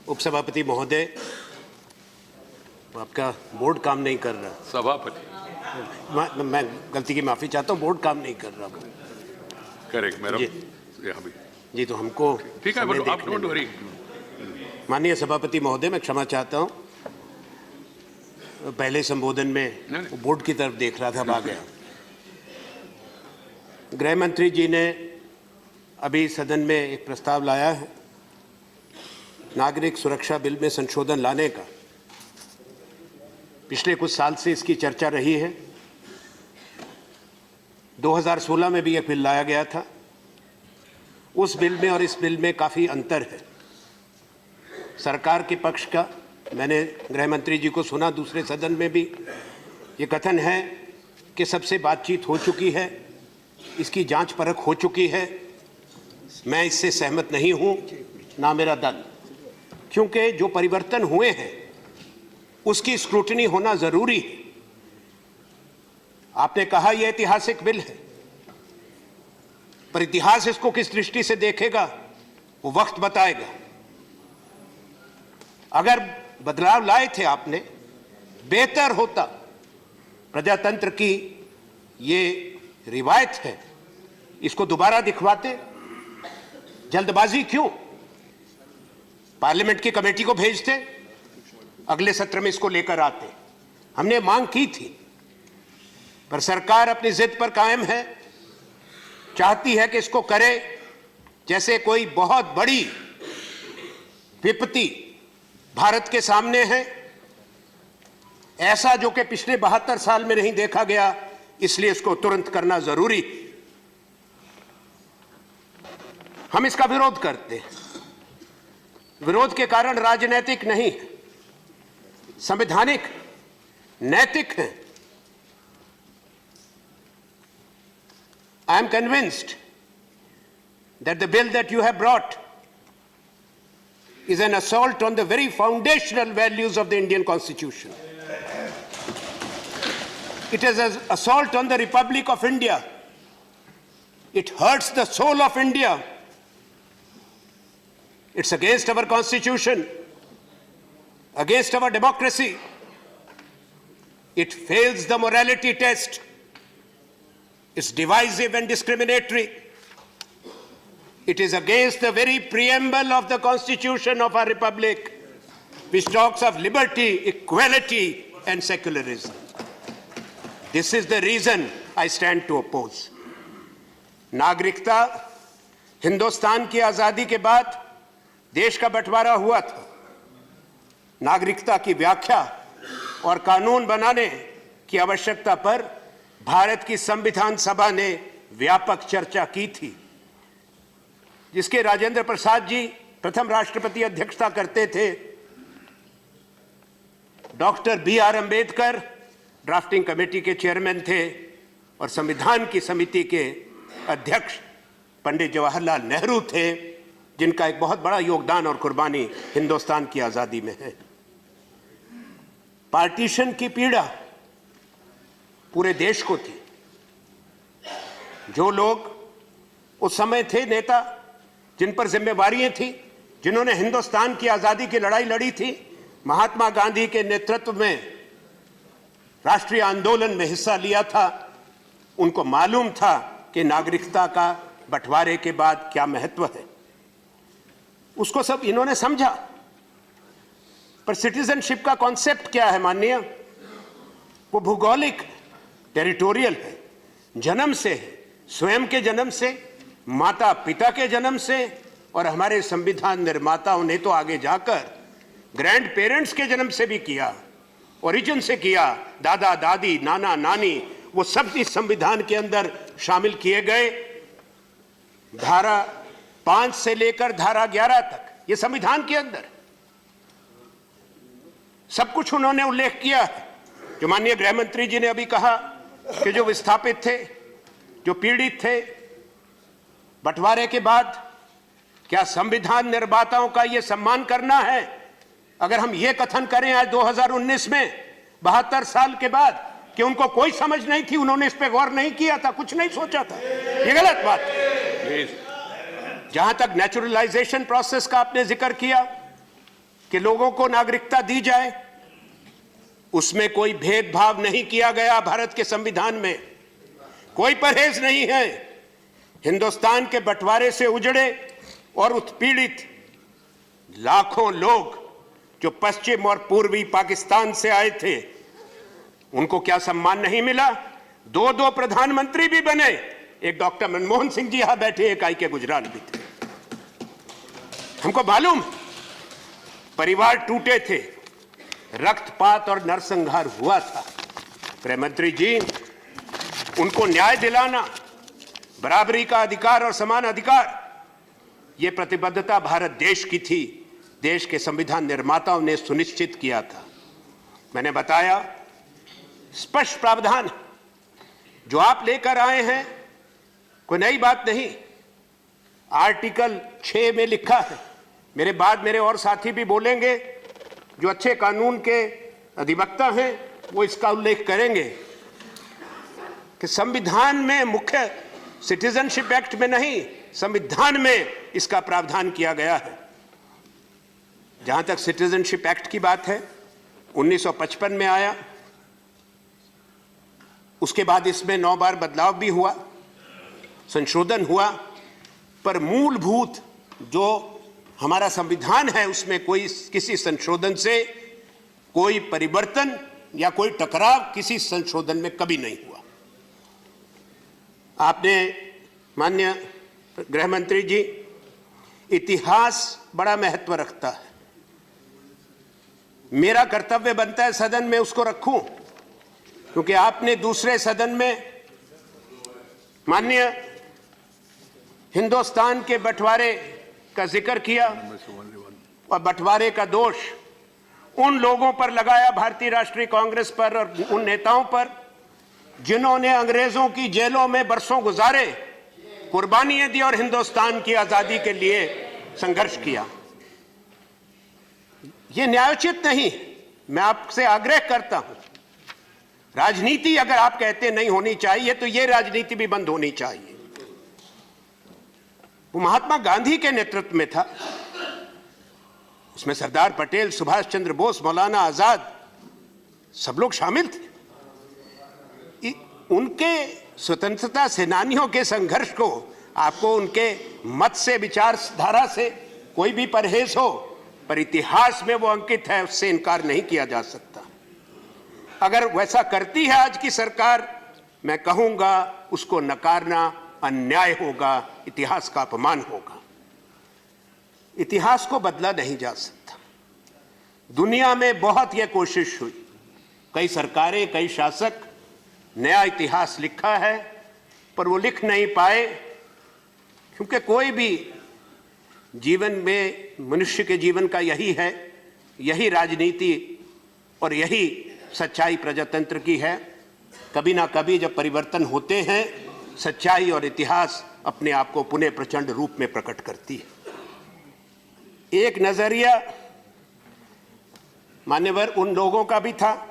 उपसभापति महोदय, आपका बोर्ड काम नहीं कर रहा। सभापति मैं गलती की माफ़ी चाहता हूँ, बोर्ड काम नहीं कर रहा। करेक्ट मेरा जी, तो हमको ठीक है, बट आप डोंट वरी। माननीय सभापति महोदय, मैं क्षमा चाहता हूँ, पहले संबोधन में बोर्ड की तरफ देख रहा था, भाग गया। गृह मंत्री जी ने अभी सदन में एक प्रस्ताव लाया है नागरिक सुरक्षा बिल में संशोधन लाने का। पिछले कुछ साल से इसकी चर्चा रही है। 2016 में भी यह बिल लाया गया था। उस बिल में और इस बिल में काफ़ी अंतर है। सरकार के पक्ष का मैंने गृह मंत्री जी को सुना, दूसरे सदन में भी ये कथन है कि सबसे बातचीत हो चुकी है, इसकी जांच परख हो चुकी है। मैं इससे सहमत नहीं हूं, ना मेरा दल, क्योंकि जो परिवर्तन हुए हैं उसकी स्क्रूटनी होना जरूरी है। आपने कहा यह ऐतिहासिक बिल है, पर इतिहास इसको किस दृष्टि से देखेगा वो वक्त बताएगा। अगर बदलाव लाए थे आपने, बेहतर होता। प्रजातंत्र की ये रिवायत है, इसको दोबारा दिखवाते। जल्दबाजी क्यों? पार्लियामेंट की कमेटी को भेजते, अगले सत्र में इसको लेकर आते। हमने मांग की थी, पर सरकार अपनी जिद पर कायम है, चाहती है कि इसको करे जैसे कोई बहुत बड़ी विपत्ति भारत के सामने है, ऐसा जो कि पिछले 72 साल में नहीं देखा गया। इसलिए इसको तुरंत करना जरूरी। हम इसका विरोध करते हैं। विरोध के कारण राजनीतिक नहीं, संवैधानिक, नैतिक है। I am convinced that the bill that you have brought is an assault on the very foundational values of the Indian Constitution. It is an assault on the Republic of India. It hurts the soul of India. It's against our Constitution, against our democracy. It fails the morality test. It's divisive and discriminatory. It is against the very preamble of the Constitution of our Republic, which talks of liberty, equality, and secularism. This is the reason I stand to oppose. नागरिकता, हिंदुस्तान की आज़ादी के बाद देश का बंटवारा हुआ था। नागरिकता की व्याख्या और कानून बनाने की आवश्यकता पर भारत की संविधान सभा ने व्यापक चर्चा की थी, जिसके राजेंद्र प्रसाद जी प्रथम राष्ट्रपति अध्यक्षता करते थे। Doctor B.R. Ambedkar drafting committee के चेयरमैन थे और संविधान की समिति के अध्यक्ष पंडित जवाहरलाल नेहरू थे, जिनका एक बहुत बड़ा योगदान और कुर्बानी हिंदुस्तान की आज़ादी में है। पार्टीशन की पीड़ा पूरे देश को थी। जो लोग उस समय थे नेता, जिन पर जिम्मेवारियां थी, जिन्होंने हिंदुस्तान की आज़ादी की लड़ाई लड़ी थी, महात्मा गांधी के नेतृत्व में राष्ट्रीय आंदोलन में हिस्सा लिया था, उनको मालूम था कि नागरिकता का बंटवारे के बाद क्या महत्व है। उसको सब इन्होंने समझा। पर सिटीजनशिप का कॉन्सेप्ट क्या है माननीय? वो भौगोलिक, टेरिटोरियल है, जन्म से है, स्वयं के जन्म से, माता पिता के जन्म से, और हमारे संविधान निर्माताओं ने तो आगे जाकर ग्रैंड पेरेंट्स के जन्म से भी किया, ओरिजिन से किया, दादा दादी, नाना नानी, वो सब इस संविधान के अंदर शामिल किए गए। धारा 5 से लेकर धारा 11 तक ये संविधान के अंदर सब कुछ उन्होंने उल्लेख किया है। जो माननीय गृह मंत्री जी ने अभी कहा कि जो विस्थापित थे, जो पीड़ित थे, बंटवारे के बाद क्या संविधान निर्माताओं का ये सम्मान करना है? अगर हम ये कथन करें आज 2019 में 72 साल के बाद कि उनको कोई समझ नहीं थी, उन्होंने इस पे गौर नहीं किया था, कुछ नहीं सोचा था, ये गलत बात है। जहां तक नेचुरलाइजेशन प्रोसेस का आपने जिक्र किया, कि लोगों को नागरिकता दी जाए, उसमें कोई भेदभाव नहीं किया गया। भारत के संविधान में कोई परहेज नहीं है। हिंदुस्तान के बंटवारे से उजड़े और उत्पीड़ित लाखों लोग जो पश्चिम और पूर्वी पाकिस्तान से आए थे, उनको क्या सम्मान नहीं मिला? दो प्रधानमंत्री भी बने। एक डॉक्टर मनमोहन सिंह जी यहां बैठे, एक आई के गुजराल भी थे। हमको मालूम, परिवार टूटे थे, रक्तपात और नरसंहार हुआ था। गृह मंत्री जी, उनको न्याय दिलाना, बराबरी का अधिकार और समान अधिकार, यह प्रतिबद्धता भारत देश की थी। देश के संविधान निर्माताओं ने सुनिश्चित किया था। मैंने बताया, स्पष्ट प्रावधान जो आप लेकर आए हैं कोई नई बात नहीं। आर्टिकल 6 में लिखा है, मेरे बाद मेरे और साथी भी बोलेंगे, जो अच्छे कानून के अधिवक्ता हैं वो इसका उल्लेख करेंगे कि संविधान में, मुख्य सिटीजनशिप एक्ट में नहीं, संविधान में इसका प्रावधान किया गया है। जहां तक सिटीजनशिप एक्ट की बात है, 1955 में आया, उसके बाद इसमें 9 बार बदलाव भी हुआ, संशोधन हुआ, पर मूलभूत जो हमारा संविधान है उसमें कोई किसी संशोधन से कोई परिवर्तन या कोई टकराव किसी संशोधन में कभी नहीं हुआ। आपने, माननीय गृह मंत्री जी, इतिहास बड़ा महत्व रखता है। मेरा कर्तव्य बनता है सदन में उसको रखूं, क्योंकि आपने दूसरे सदन में माननीय हिंदुस्तान के बंटवारे का जिक्र किया और बंटवारे का दोष उन लोगों पर लगाया, भारतीय राष्ट्रीय कांग्रेस पर और उन नेताओं पर जिन्होंने अंग्रेजों की जेलों में बरसों गुजारे, कुर्बानियां दी और हिंदुस्तान की आजादी के लिए संघर्ष किया। यह न्यायोचित नहीं। मैं आपसे आग्रह करता हूं, राजनीति अगर आप कहते नहीं होनी चाहिए तो यह राजनीति भी बंद होनी चाहिए। वो महात्मा गांधी के नेतृत्व में था, उसमें सरदार पटेल, सुभाष चंद्र बोस, मौलाना आजाद, सब लोग शामिल थे। उनके स्वतंत्रता सेनानियों के संघर्ष को आपको उनके मत से, विचारधारा से कोई भी परहेज हो, पर इतिहास में वो अंकित है, उससे इनकार नहीं किया जा सकता। अगर वैसा करती है आज की सरकार, मैं कहूंगा उसको नकारना अन्याय होगा, इतिहास का अपमान होगा। इतिहास को बदला नहीं जा सकता। दुनिया में बहुत यह कोशिश हुई, कई सरकारें, कई शासक नया इतिहास लिखा है, पर वो लिख नहीं पाए, क्योंकि कोई भी जीवन में, मनुष्य के जीवन का यही है, यही राजनीति और यही सच्चाई प्रजातंत्र की है। कभी ना कभी जब परिवर्तन होते हैं, सच्चाई और इतिहास अपने आप को पुनः प्रचंड रूप में प्रकट करती है। एक नजरिया मान्यवर उन लोगों का भी था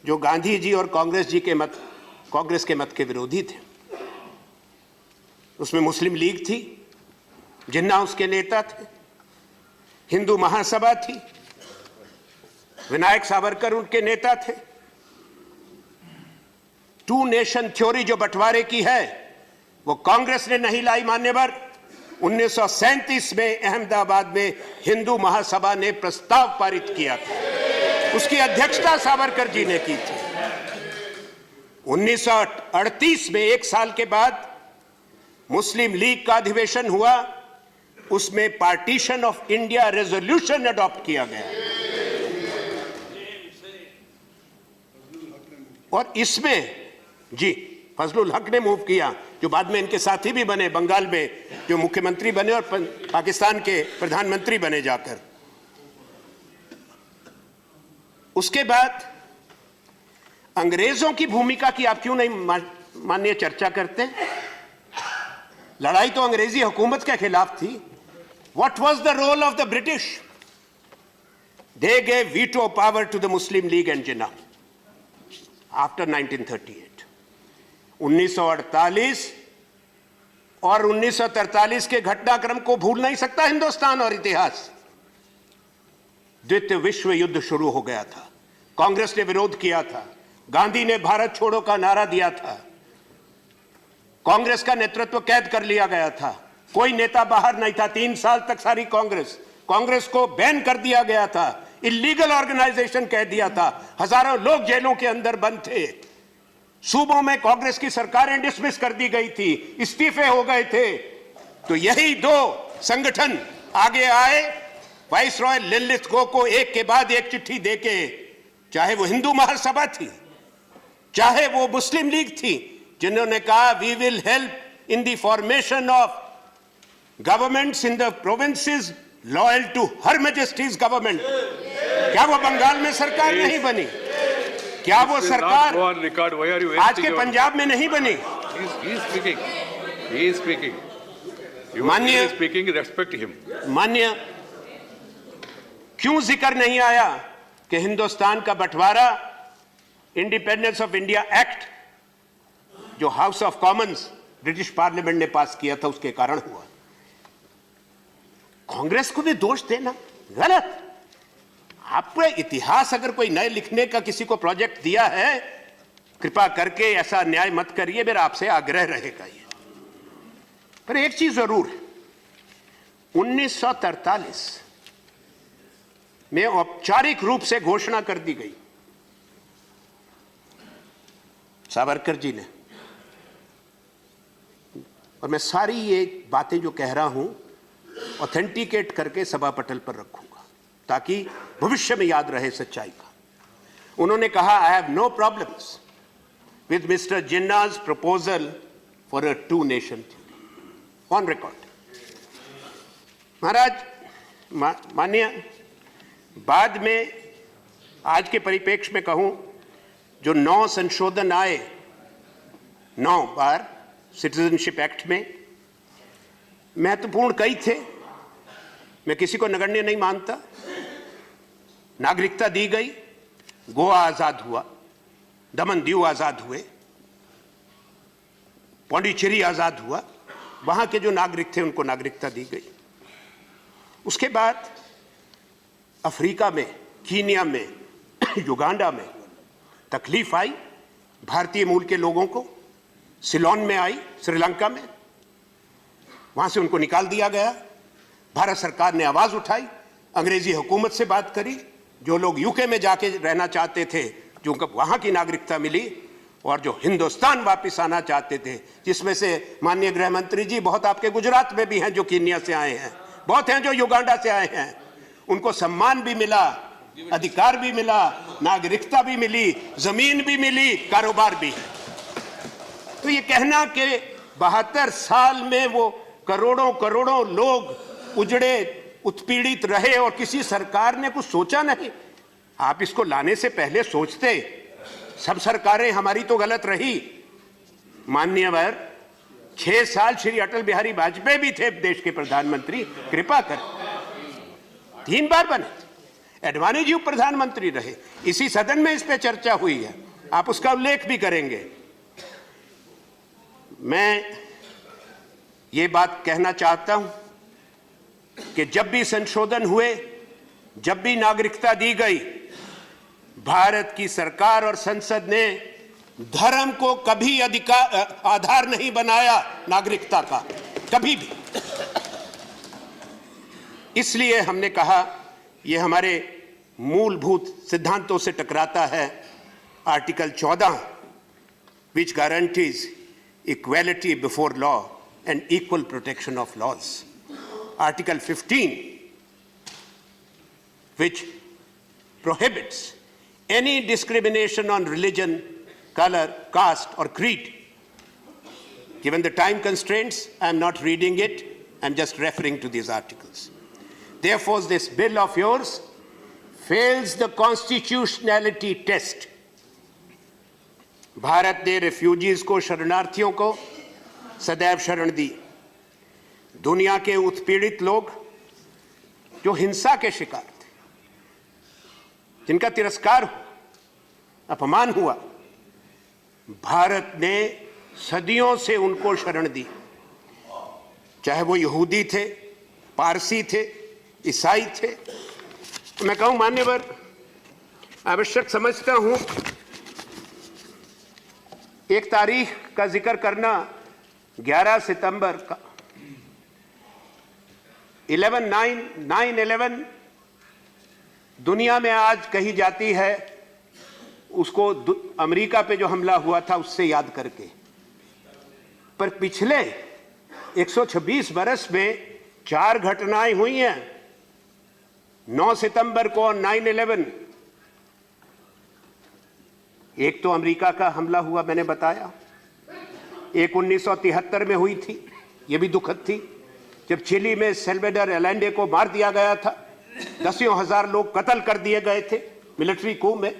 जो गांधी जी और कांग्रेस के मत के विरोधी थे। उसमें मुस्लिम लीग थी, जिन्ना उसके नेता थे, हिंदू महासभा थी, विनायक सावरकर उनके नेता थे। टू नेशन थ्योरी जो बंटवारे की है वो कांग्रेस ने नहीं लाई मान्यवर। 1937 में अहमदाबाद में हिंदू महासभा ने प्रस्ताव पारित किया था, उसकी अध्यक्षता सावरकर जी ने की थी। 1938 में, 1 साल के बाद, मुस्लिम लीग का अधिवेशन हुआ, उसमें partition of India resolution adopt किया गया और इसमें जी फजलुल हक ने मूव किया, जो बाद में इनके साथी भी बने, बंगाल में जो मुख्यमंत्री बने और पाकिस्तान के प्रधानमंत्री बने जाकर। उसके बाद अंग्रेजों की भूमिका की आप क्यों नहीं माननीय चर्चा करते? लड़ाई तो अंग्रेजी हुकूमत के खिलाफ थी। What was the role of the British? They gave veto power to the Muslim League and Jinnah after 1938. 1948 और 1943 के घटनाक्रम को भूल नहीं सकता हिंदुस्तान और इतिहास। द्वितीय विश्व युद्ध शुरू हो गया था। कांग्रेस ने विरोध किया था, गांधी ने भारत छोड़ो का नारा दिया था, कांग्रेस का नेतृत्व कैद कर लिया गया था, कोई नेता बाहर नहीं था। 3 साल तक सारी कांग्रेस को बैन कर दिया गया था, इलीगल ऑर्गेनाइजेशन कह दिया था, हजारों लोग जेलों के अंदर बंद थे, सूबों में कांग्रेस की सरकारें डिसमिस कर दी गई थी, इस्तीफे हो गए थे। तो यही 2 संगठन आगे आए, वाइसरॉय लिनलिथगो को एक के बाद एक चिट्ठी देके, चाहे वो हिंदू महासभा थी, चाहे वो मुस्लिम लीग थी, जिन्होंने कहा we will help in the formation of governments in the provinces loyal to her Majesty's government. क्या वो बंगाल में सरकार नहीं बनी? क्या वो सरकार आज के पंजाब में नहीं बनी? मान्य, क्यों जिक्र नहीं आया कि हिंदुस्तान का बंटवारा इंडिपेंडेंस ऑफ इंडिया एक्ट जो house of Commons British parliament ने पास किया था उसके कारण हुआ? कांग्रेस को भी दोष देना गलत। आपको इतिहास अगर कोई नए लिखने का किसी को प्रोजेक्ट दिया है, कृपा करके ऐसा न्याय मत करिए, मेरा आपसे आग्रह रहेगा ये। पर एक चीज जरूर है, 1943 में औपचारिक रूप से घोषणा कर दी गई सावरकर जी ने, और मैं सारी ये बातें जो कह रहा हूं ऑथेंटिकेट करके सभा पटल पर रखूंगा ताकि भविष्य में याद रहे सच्चाई का। उन्होंने कहा, I have no problems with mister Jinnah's proposal for a 2 nation theory on record. महाराज माननीय, बाद में आज के परिप्रेक्ष्य में कहूं, जो 9 संशोधन आए 9 बार सिटीजनशिप एक्ट में, महत्वपूर्ण कई थे, मैं किसी को नगण्य नहीं मानता। नागरिकता दी गई, गोवा आजाद हुआ, दमन दीव आजाद हुए, पौंडीचेरी आजाद हुआ, वहां के जो नागरिक थे उनको नागरिकता दी गई। उसके बाद अफ्रीका में, कीनिया में, युगांडा में तकलीफ आई भारतीय मूल के लोगों को, सिलोन में आई, श्रीलंका में, वहां से उनको निकाल दिया गया। भारत सरकार ने आवाज उठाई, अंग्रेजी हुकूमत से बात करी, जो लोग यूके में जाके रहना चाहते थे, जो वहां की नागरिकता मिली, और जो हिंदुस्तान वापस आना चाहते थे, जिसमें से माननीय गृह मंत्री जी बहुत आपके गुजरात में भी हैं जो कीनिया से आए हैं, बहुत हैं जो युगांडा से आए हैं, उनको सम्मान भी मिला, अधिकार भी मिला, नागरिकता भी मिली, जमीन भी मिली, कारोबार भी है। तो ये कहना कि 72 साल में वो करोड़ों करोड़ों लोग उजड़े, उत्पीड़ित रहे और किसी सरकार ने कुछ सोचा नहीं, आप इसको लाने से पहले सोचते। सब सरकारें हमारी तो गलत रही माननीयवर। 6 साल श्री अटल बिहारी वाजपेयी भी थे देश के प्रधानमंत्री, कृपा कर 3 बार बने, एडवाणी जी प्रधानमंत्री रहे, इसी सदन में इस पे चर्चा हुई है, आप उसका उल्लेख भी करेंगे। मैं ये बात कहना चाहता हूं कि जब भी संशोधन हुए, जब भी नागरिकता दी गई, भारत की सरकार और संसद ने धर्म को कभी आधार नहीं बनाया नागरिकता का, कभी भी। इसलिए हमने कहा यह हमारे मूलभूत सिद्धांतों से टकराता है। Article 14 which guarantees equality before law and equal protection of laws. Article 15 which prohibits any discrimination on religion, color, caste or creed. Given the time constraints, I am not reading it, I am just referring to these articles. Therefore, this bill of yours fails the constitutionality test. Bharat ने refugees को, शरणार्थियों को सदैव शरण दी। दुनिया के उत्पीड़ित लोग जो हिंसा के शिकार थे, जिनका तिरस्कार हुआ, अपमान हुआ, भारत ने सदियों से उनको शरण दी। चाहे वो यहूदी थे, पारसी थे, ईसाई थे, मैं कहूं मान्यवर, आवश्यक समझता हूं एक तारीख का जिक्र करना 11 सितंबर का 9/11 दुनिया में आज कही जाती है, उसको अमेरिका पे जो हमला हुआ था उससे याद करके। पर पिछले 126 बरस में 4 घटनाएं हुई हैं। 9 सितंबर को 9/11, एक तो अमेरिका का हमला हुआ, मैंने बताया। एक 1973 में हुई थी, यह भी दुखद थी, जब चिली में सल्वाडोर अलेंडे को मार दिया गया था। दसियों हजार लोग कत्ल कर दिए गए थे मिलिट्री कू में।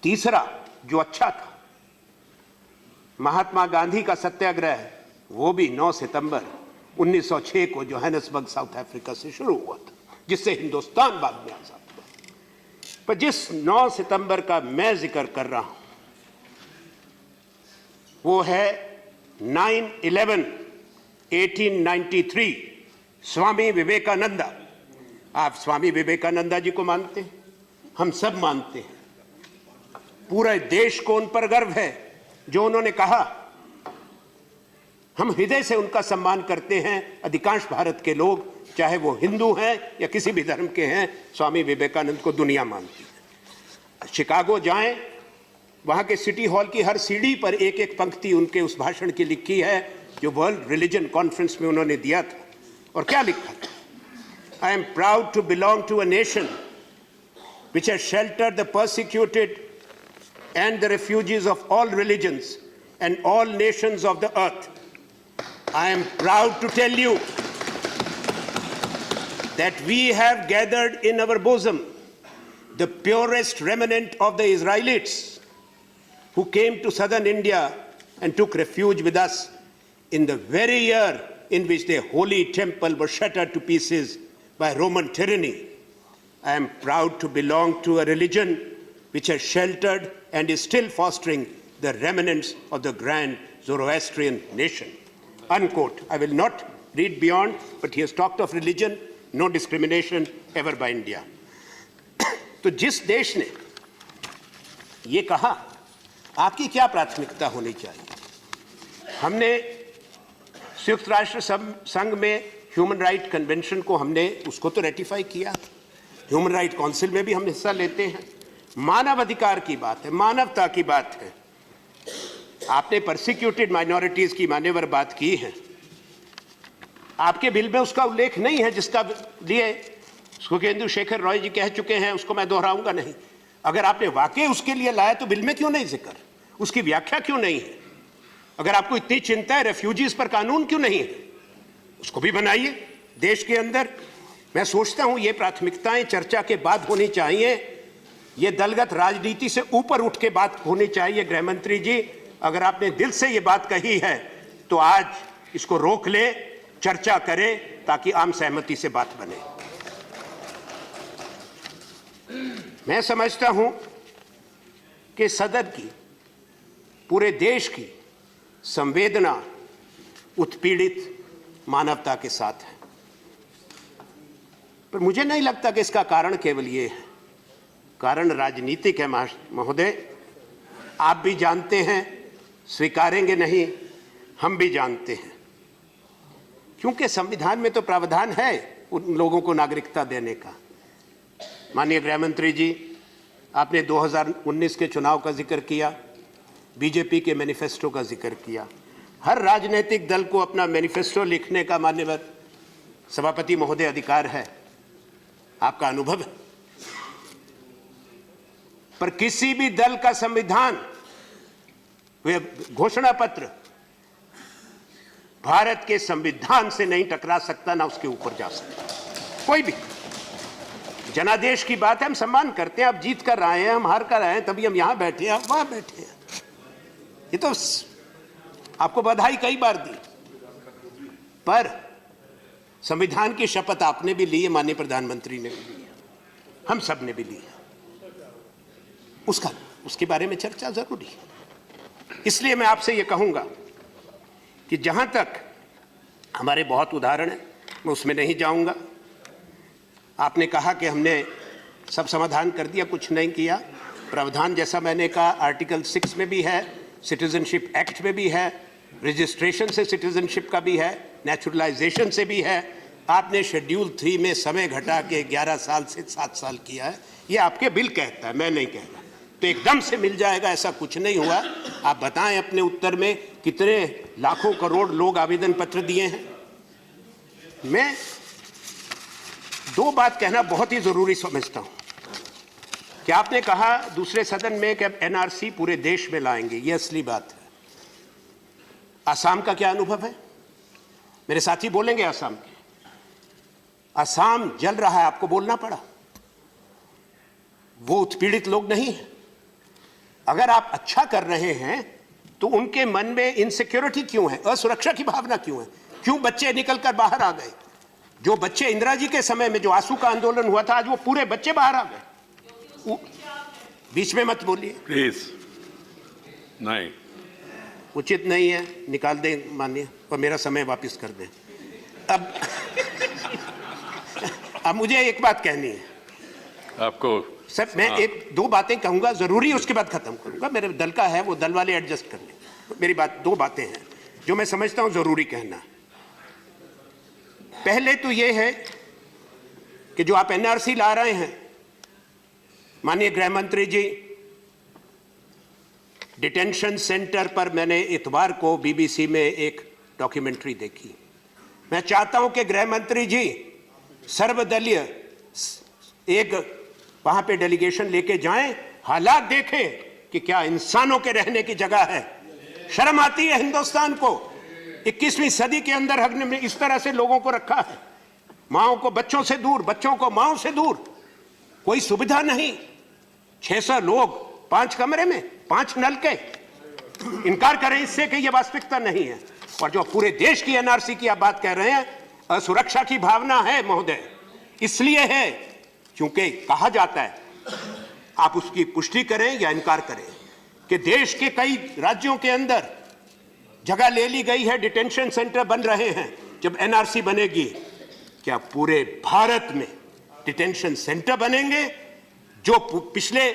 तीसरा जो अच्छा था, महात्मा गांधी का सत्याग्रह, वो भी 9 सितंबर 1906 को जोहानिसबर्ग साउथ अफ्रीका से शुरू हुआ था, जिससे हिंदुस्तान बाद में आजाद हुआ। पर जिस 9 सितंबर का मैं जिक्र कर रहा हूं वो है 9/11 1893। स्वामी विवेकानंदा, आप स्वामी विवेकानंदा जी को मानते हैं, हम सब मानते हैं। पूरे देश को उन पर गर्व है जो उन्होंने कहा। हम हृदय से उनका सम्मान करते हैं। अधिकांश भारत के लोग, चाहे वो हिंदू हैं या किसी भी धर्म के हैं, स्वामी विवेकानंद को दुनिया मानती है। शिकागो जाएं, वहां के सिटी हॉल की हर सीढ़ी पर एक एक पंक्ति उनके उस भाषण की लिखी है जो वर्ल्ड रिलीजन कॉन्फ्रेंस में उन्होंने दिया था। और क्या लिखा था? I am proud to belong to a nation which has sheltered the persecuted and the refugees of all religions and all nations of the earth. I am proud to tell you that we have gathered in our bosom the purest remnant of the Israelites who came to southern India and took refuge with us in the very year in which their holy temple was shattered to pieces by Roman tyranny. I am proud to belong to a religion which has sheltered and is still fostering the remnants of the grand Zoroastrian nation. Unquote. I will not read beyond, but he has talked of religion, no discrimination ever by India. तो जिस देश ने ये कहा, आपकी क्या प्राथमिकता होनी चाहिए? हमने संयुक्त राष्ट्र संघ में ह्यूमन राइट कन्वेंशन को हमने उसको तो रेटिफाई किया। ह्यूमन राइट काउंसिल में भी हम हिस्सा लेते हैं। मानव अधिकार की बात है, मानवता की बात है। आपने परसिक्यूटेड माइनॉरिटीज की मान्यवर बात की है। आपके बिल में उसका उल्लेख नहीं है, जिसका लिए सुखेंदु शेखर रॉय जी कह चुके हैं, उसको मैं दोहराऊंगा नहीं। अगर आपने वाकई उसके लिए लाया तो बिल में क्यों नहीं जिक्र, उसकी व्याख्या क्यों नहीं है? अगर आपको इतनी चिंता है, रेफ्यूजीज पर कानून क्यों नहीं है? उसको भी बनाइए देश के अंदर। मैं सोचता हूं ये प्राथमिकताएं चर्चा के बाद होनी चाहिए। ये दलगत राजनीति से ऊपर उठ के बात होनी चाहिए। गृह मंत्री जी, अगर आपने दिल से ये बात कही है तो आज इसको रोक ले, चर्चा करें, ताकि आम सहमति से बात बने। मैं समझता हूं कि सदन की, पूरे देश की संवेदना उत्पीड़ित मानवता के साथ है। पर मुझे नहीं लगता कि इसका कारण केवल ये है। कारण राजनीतिक है महोदय। आप भी जानते हैं, स्वीकारेंगे नहीं, हम भी जानते हैं। क्योंकि संविधान में तो प्रावधान है उन लोगों को नागरिकता देने का। माननीय गृह मंत्री जी, आपने 2019 के चुनाव का जिक्र किया, बीजेपी के मैनिफेस्टो का जिक्र किया। हर राजनीतिक दल को अपना मैनिफेस्टो लिखने का माननीय सभापति महोदय अधिकार है, आपका अनुभव है। पर किसी भी दल का संविधान, घोषणा पत्र भारत के संविधान से नहीं टकरा सकता, ना उसके ऊपर जा सकता कोई भी। जनादेश की बात है, हम सम्मान करते हैं। आप जीत कर आए हैं, हम हार कर आए हैं, तभी हम यहां बैठे हैं, आप वहां बैठे हैं। ये तो आपको बधाई कई बार दी, पर संविधान की शपथ आपने भी ली है, माननीय प्रधानमंत्री ने भी ली है, हम सब ने भी ली है। उसके बारे में चर्चा जरूरी है। इसलिए मैं आपसे ये कहूंगा कि जहां तक हमारे बहुत उदाहरण हैं, मैं उसमें नहीं जाऊंगा। आपने कहा कि हमने सब समाधान कर दिया, कुछ नहीं किया। प्रावधान जैसा मैंने कहा आर्टिकल 6 में भी है, सिटीजनशिप एक्ट में भी है, रजिस्ट्रेशन से सिटीजनशिप का भी है, नेचुरलाइजेशन से भी है। आपने शेड्यूल 3 में समय घटा के 11 साल से 7 साल किया है। ये आपके बिल कहता है, मैं नहीं कह रहा। तो एकदम से मिल जाएगा ऐसा कुछ नहीं हुआ। आप बताएं अपने उत्तर में कितने लाखों करोड़ लोग आवेदन पत्र दिए हैं। मैं दो बात कहना बहुत ही जरूरी समझता हूं कि आपने कहा दूसरे सदन में कि अब एनआरसी पूरे देश में लाएंगे, ये असली बात है। असम का क्या अनुभव है? मेरे साथी बोलेंगे असम के। असम जल रहा है, आपको बोलना पड़ा। वो उत्पीड़ित लोग नहीं है। अगर आप अच्छा कर रहे हैं तो उनके मन में इनसिक्योरिटी क्यों है, असुरक्षा की भावना क्यों है? क्यों बच्चे निकलकर बाहर आ गए? जो बच्चे इंदिरा जी के समय में जो आंसू का आंदोलन हुआ था, आज वो पूरे बच्चे बाहर आ गए। बीच में मत बोलिए प्लीज। नहीं, उचित नहीं है, निकाल दें माननीय, और मेरा समय वापस कर दें। अब मुझे एक बात कहनी है आपको सर। मैं एक दो बातें कहूंगा जरूरी, उसके बाद खत्म करूंगा। मेरे दल का है, वो दल वाले एडजस्ट कर लें। मेरी बात, दो बातें हैं जो मैं समझता हूं जरूरी कहना। पहले तो ये है कि जो आप एनआरसी ला रहे हैं, माननीय गृह मंत्री जी, डिटेंशन सेंटर पर मैंने इतवार को बीबीसी में एक डॉक्यूमेंट्री देखी। मैं चाहता हूं कि गृह मंत्री जी सर्वदलीय एक वहां पे डेलीगेशन लेके जाएं, हालात देखें कि क्या इंसानों के रहने की जगह है। शर्म आती है हिंदुस्तान को, 21वीं सदी के अंदर हमने इस तरह से लोगों को रखा है। माओं को बच्चों से दूर, बच्चों को माओं से दूर, कोई सुविधा नहीं। 600 लोग 5 कमरे में, 5 नल के। इनकार करें इससे कि यह वास्तविकता नहीं है। और जो पूरे देश की एनआरसी की आप बात कह रहे हैं, असुरक्षा की भावना है महोदय। इसलिए है क्योंकि कहा जाता है, आप उसकी पुष्टि करें या इनकार करें, कि देश के कई राज्यों के अंदर जगह ले ली गई है, डिटेंशन सेंटर बन रहे हैं। जब एनआरसी बनेगी, क्या पूरे भारत में डिटेंशन सेंटर बनेंगे जो पिछले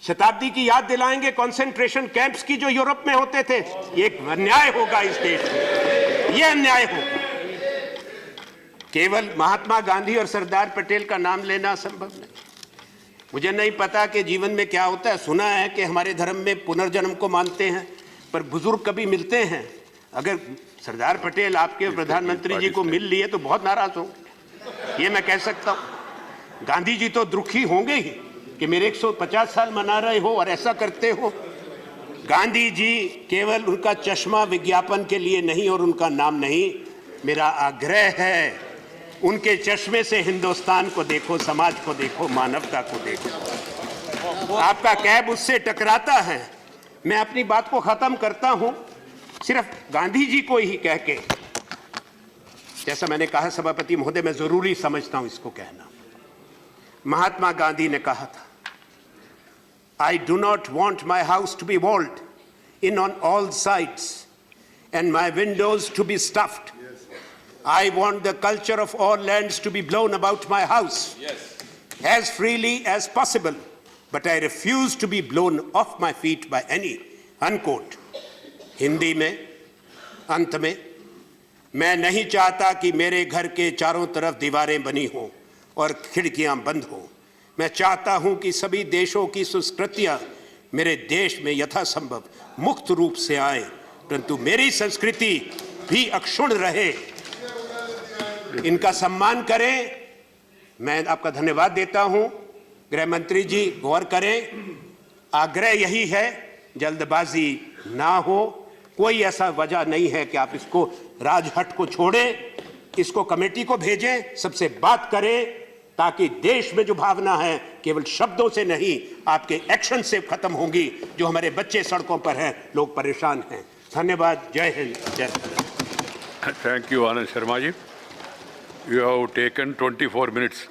शताब्दी की याद दिलाएंगे कंसंट्रेशन कैंप्स की जो यूरोप में होते थे? ये एक अन्याय होगा इस देश में, यह अन्याय होगा। केवल महात्मा गांधी और सरदार पटेल का नाम लेना संभव नहीं। मुझे नहीं पता कि जीवन में क्या होता है। सुना है कि हमारे धर्म में पुनर्जन्म को मानते हैं, पर बुजुर्ग कभी मिलते हैं। अगर सरदार पटेल आपके प्रधानमंत्री जी को मिल लिए तो बहुत नाराज होंगे, ये मैं कह सकता हूं। गांधी जी तो दुखी होंगे ही कि मेरे 150 साल मना रहे हो और ऐसा करते हो। गांधी जी केवल उनका चश्मा विज्ञापन के लिए नहीं और उनका नाम नहीं। मेरा आग्रह है, उनके चश्मे से हिंदुस्तान को देखो, समाज को देखो, मानवता को देखो। आपका कैब उससे टकराता है। मैं अपनी बात को खत्म करता हूं सिर्फ गांधी जी को ही कह के। जैसा मैंने कहा सभापति महोदय, मैं जरूरी समझता हूं इसको कहना। महात्मा गांधी ने कहा था, I do not want my house to be walled in on all sides and my windows to be stuffed. I want the culture of all lands to be blown about my house as freely as possible, but I refuse to be blown off my feet by any. Unquote. Hindi में अंत में, मैं नहीं चाहता कि मेरे घर के चारों तरफ दीवारें बनी हों और खिड़कियां बंद हों। मैं चाहता हूं कि सभी देशों की संस्कृतियां मेरे देश में यथासंभव मुक्त रूप से आए, परंतु मेरी संस्कृति भी अक्षुण्ण रहे। इनका सम्मान करें। मैं आपका धन्यवाद देता हूं। गृह मंत्री जी गौर करें। आग्रह यही है, जल्दबाजी ना हो। कोई ऐसा वजह नहीं है कि आप इसको राजहट को छोड़ें, इसको कमेटी को भेजें, सबसे बात करें, ताकि देश में जो भावना है केवल शब्दों से नहीं, आपके एक्शन से खत्म होंगी। जो हमारे बच्चे सड़कों पर हैं, लोग परेशान हैं। धन्यवाद। जय हिंद, जय Bharat. Thank you, Anand Sharma ji. You have taken 24 minutes.